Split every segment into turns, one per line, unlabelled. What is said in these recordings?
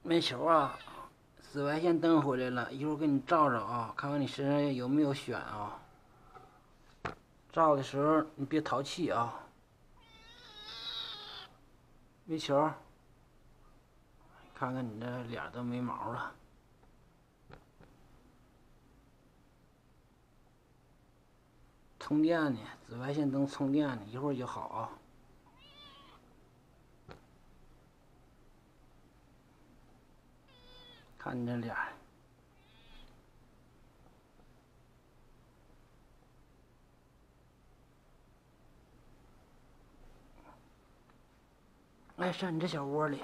煤球啊，紫外线灯回来了，一会儿给你照照啊，看看你身上有没有癣啊。照的时候你别淘气啊。煤球，看看你这脸都没毛了。充电呢，紫外线灯充电呢，一会儿就好啊。看你这脸。哎，上你这小窝里。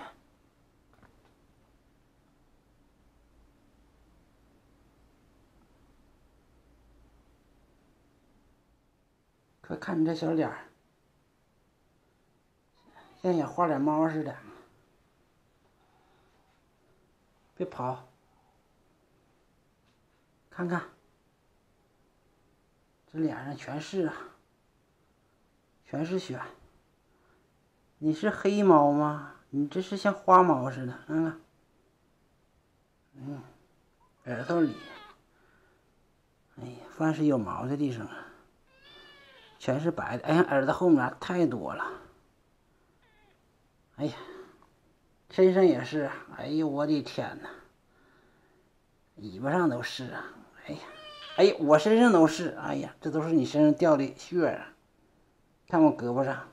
快看你这小脸儿，像小花脸猫似的。别跑，看看，这脸上全是啊，全是癣。你是黑猫吗？你这是像花猫似的，看看。耳朵里，哎呀，凡是有毛的地方啊，全是白的。哎呀，耳朵后面太多了。哎呀，身上也是。哎呦，我的天哪！尾巴上都是啊。哎呀，哎呀，我身上都是。哎呀，这都是你身上掉的血啊！看我胳膊上，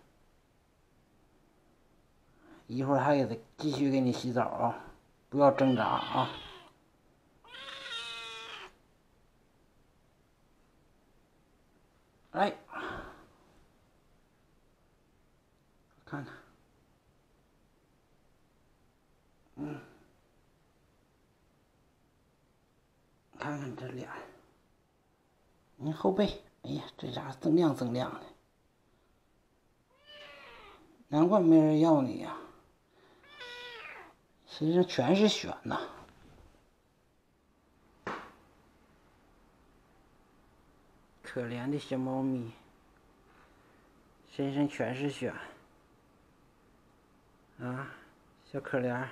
一会儿还得继续给你洗澡啊，不要挣扎啊。哎，看看，看看这脸，你后背，哎呀，这家伙锃亮锃亮的，难怪没人要你呀、身上全是癣呐。可怜的小猫咪，身上全是癣啊，小可怜，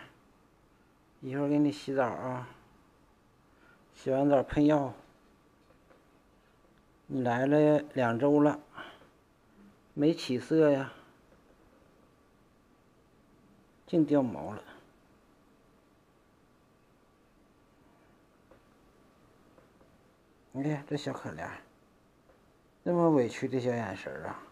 一会儿给你洗澡啊，洗完澡喷药。你来了2周了，没起色呀，净掉毛了。你看这小可怜，那么委屈的小眼神啊。